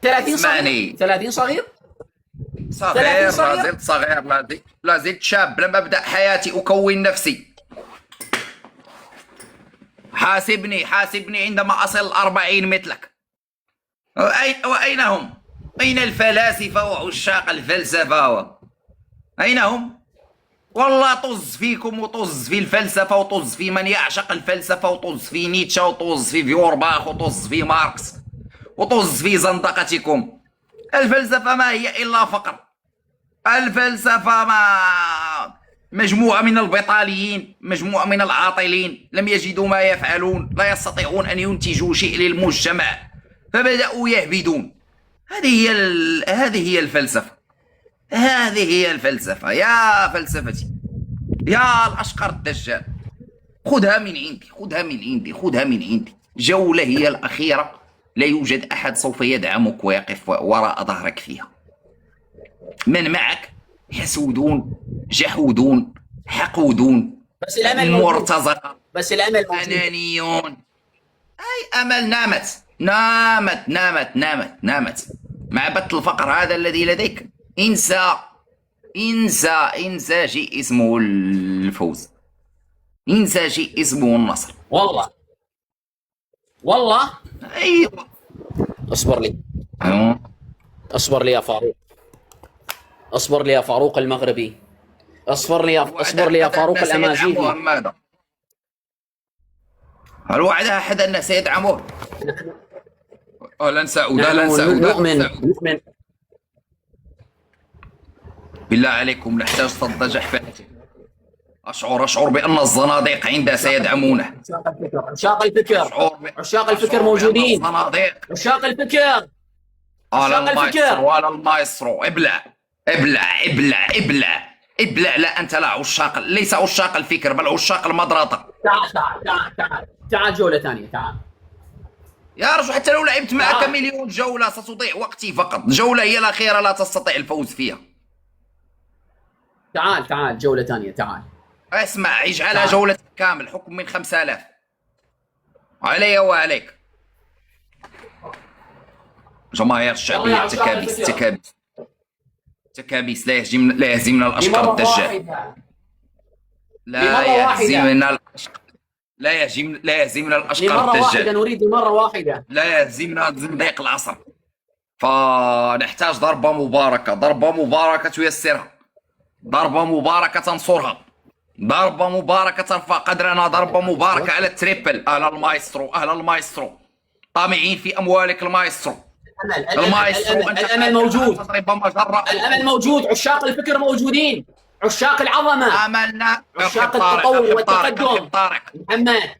30 صغير، اسمعني. 30 صغير، 30 صغير، لا صغير. زلت صغير، لا زلت شاب. لم أبدأ حياتي أكون نفسي. حاسبني عندما أصل 40 مثلك. وأين هم؟ أين الفلاسفة وعشاق الفلسفة؟ أين هم؟ والله طز فيكم وطز في الفلسفة وطز في من يعشق الفلسفة وطز في نيتشه وطز في فيورباخ وطز في ماركس وطز في زندقتكم. الفلسفة ما هي إلا فقر. الفلسفة مجموعة من البطاليين، مجموعة من العاطلين لم يجدوا ما يفعلون، لا يستطيعون أن ينتجوا شيء للمجتمع فبدأوا يهبدون. هذه هي الفلسفة. هذه هي الفلسفة يا فلسفتي، يا الأشقر الدجال. خذها من عندي، خذها من عندي، خذها من عندي. جولة هي الأخيرة، لا يوجد أحد سوف يدعمك ويقف وراء ظهرك فيها. من معك حسودون، جحودون، حقودون، بس الامل موجود، مرتزقة، بس الامل موجود. أنانيون. أي أمل؟ نامت معبد الفقر هذا الذي لديك. انسى، انسى شيء اسمه الفوز، انسى شيء اسمه النصر. والله والله. ايوه. اصبر لي، أيوة. اصبر لي يا فاروق، اصبر لي يا فاروق المغربي، اصبر لي يا فاروق الامازيغي. ماذا؟ هل وعد احد ان سيدعمه؟ لن سأعود، نحن لن سأعود، نؤمن. بالله عليكم نحتاج صد جحفل. أشعر بأن الزناديق عندها سيدعمونه. عشاق الفكر، عشاق الفكر موجودين. الزناديق. عشاق الفكر، على عشاق الفكر. المايسترو، على المايسترو. ابلع. لا أنت لا عشاق، ليس عشاق الفكر بل عشاق المضرطة. تعال جولة ثانية، تعال. يا رجل حتى لو لعبت معك مليون جولة ستضيع وقتي فقط. جولة هي الأخيرة لا تستطيع الفوز فيها. تعال جولة ثانية، تعال. اسمع، اجعلها جولة كامل، حكم من 5000 علي وعليك. جماهير الشعبية تكابيس. لا يهزمنا الأشقر الدجال. لا يهزمنا الأشقر لمرة الدجال. واحدة نريد، مرة واحدة. لا يهزمنا زنديق العصر. فنحتاج ضربة مباركة تيسرها، ضربة مباركة تنصرها، ضربة مباركة ترفع قدرنا، ضربة مباركة على التريبل. أهلا المايسترو، طامعين في أموالك المايسترو. الأمل موجود، الأمل موجود. عشاق الفكر موجودين، عشاق العظمة، أملنا. عشاق التطور والتقدم. محمد،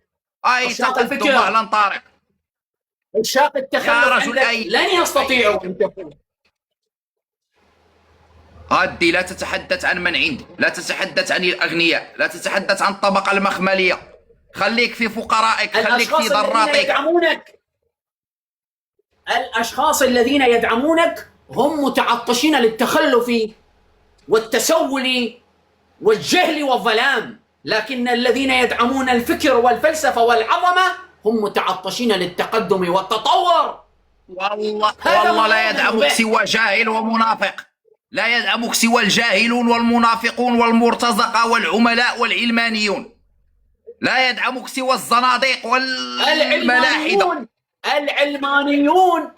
أي تقدم. أهلا طارق. عشاق التخلف لن يستطيعوا أن تفوز. غادي لا تتحدث عن من عندي، لا تتحدث عن الأغنياء، لا تتحدث عن الطبقة المخملية. خليك في فقرائك، خليك في ضراطك. الأشخاص الذين يدعمونك هم متعطشين للتخلف والتسول والجهل والظلام، لكن الذين يدعمون الفكر والفلسفة والعظمة هم متعطشين للتقدم والتطور. والله لا يدعمك سوى جاهل ومنافق. لا يدعمك سوى الجاهلون والمنافقون والمرتزقة والعملاء والعلمانيون. لا يدعمك سوى الزناديق والملاحدة.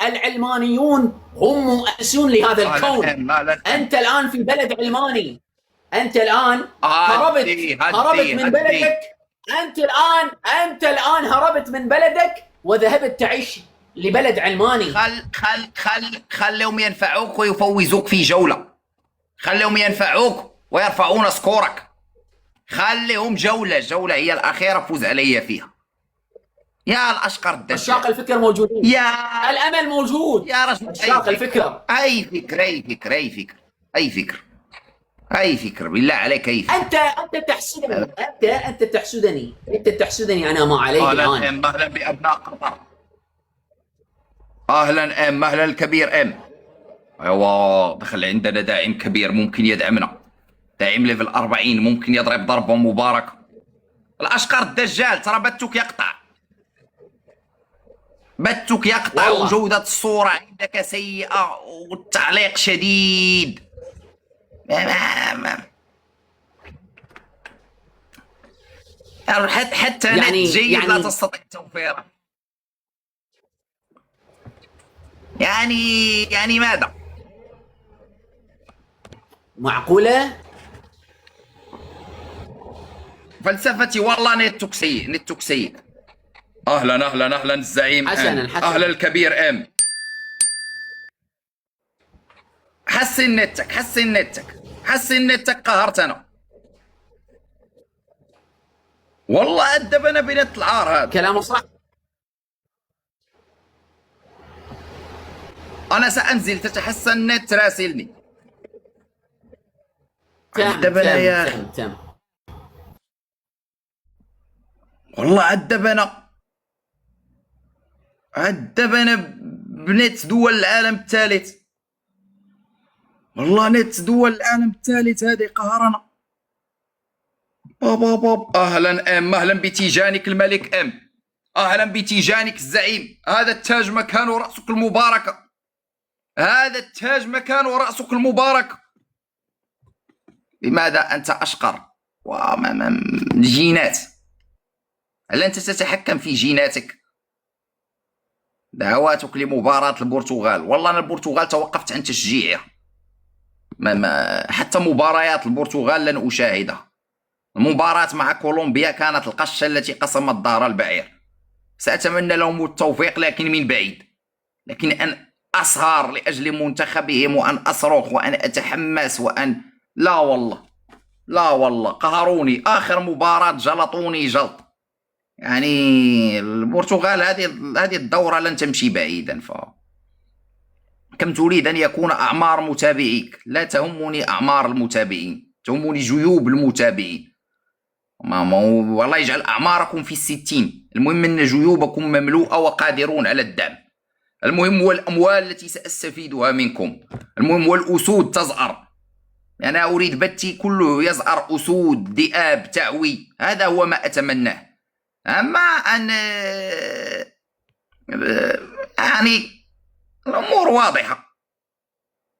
العلمانيون هم مؤسسون لهذا الكون. أنت الآن في بلد علماني، أنت الآن هربت من بلدك. أنت الآن هربت من بلدك وذهبت تعيش لبلد علماني. خليهم ينفعوك ويفوزوك في جولة. خليهم ينفعوك ويرفعون سكورك. خليهم جولة هي الأخيرة، فوز علي فيها. يا الأشقر الدجال. عشاق الفكر موجودين، يا الأمل موجود يا رجل. عشاق الفكر. أي فكر بالله عليك. أي فكر. أنت تحسدني أنا ما علي الآن. أهلا بأبناء قطر. أهلا الكبير أم. أيوة، دخل عندنا داعم كبير ممكن يدعمنا، داعم ليفل 40 ممكن يضرب ضربة مباركة. الأشقر الدجال ترى بتوك يقطع. بثك يقطع والله. وجودة الصورة عندك سيئة والتعليق شديد. حتى نت جيد لا تستطيع توفيره. يعني ماذا؟ معقولة؟ فلسفتي والله نتك سيء، نتك سيء. اهلا الزعيم حسنا. اهلا الكبير ام. حسن نتك قهرتنا والله. أدبنا بنت العار هذا. كلامه صح. أنا سأنزل تتحسن النت راسلني. أدبنا يا تم. والله أدبنا بنت دول العالم الثالث. والله نت دول العالم الثالث هذه قهرنا. باب اهلا ام، اهلا بتيجانك الملك ام، اهلا بتيجانك الزعيم. هذا التاج مكان رأسك المباركة، هذا التاج مكان رأسك المباركة. لماذا انت اشقر جينات؟ هل انت تتحكم في جيناتك؟ دعواتك لمباراة البرتغال. والله انا البرتغال توقفت عن تشجيعها. حتى مباريات البرتغال لن اشاهدها. المباراة مع كولومبيا كانت القشة التي قسمت ظهر البعير. سأتمنى لهم التوفيق لكن من بعيد. لكن أن أسهر لأجل منتخبهم وأن أصرخ وأن أتحمس وأن لا والله قهروني. آخر مباراة جلطوني جلط. يعني البرتغال هذه الدورة لن تمشي بعيدا. كم تريد أن يكون أعمار متابعيك؟ لا تهمني أعمار المتابعين، تهمني جيوب المتابعين. والله يجعل أعماركم في 60. المهم أن جيوبكم مملوءة وقادرون على الدعم. المهم هو الأموال التي سأستفيدها منكم. المهم هو الأسود تزأر. أنا أريد بثي كله يزأر، أسود، ذئاب، تعوي. هذا هو ما أتمناه. أما أن يعني الأمور واضحة.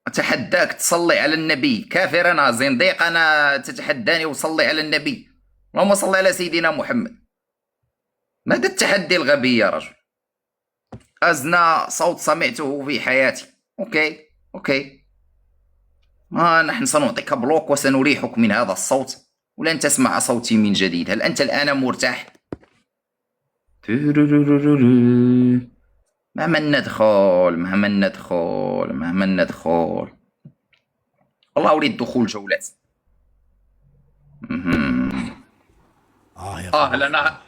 أتحداك تصلي على النبي. كافر أنا، زنديق أنا، تتحداني وصلي على النبي. اللهم صل على سيدنا محمد. ماذا التحدي الغبي يا رجل؟ أزنى صوت سمعته في حياتي. أوكي نحن سنعطيك بلوك وسنريحك من هذا الصوت ولن تسمع صوتي من جديد. هل أنت الآن مرتاح؟ مهما ندخل والله أريد دخول جولات. أهلا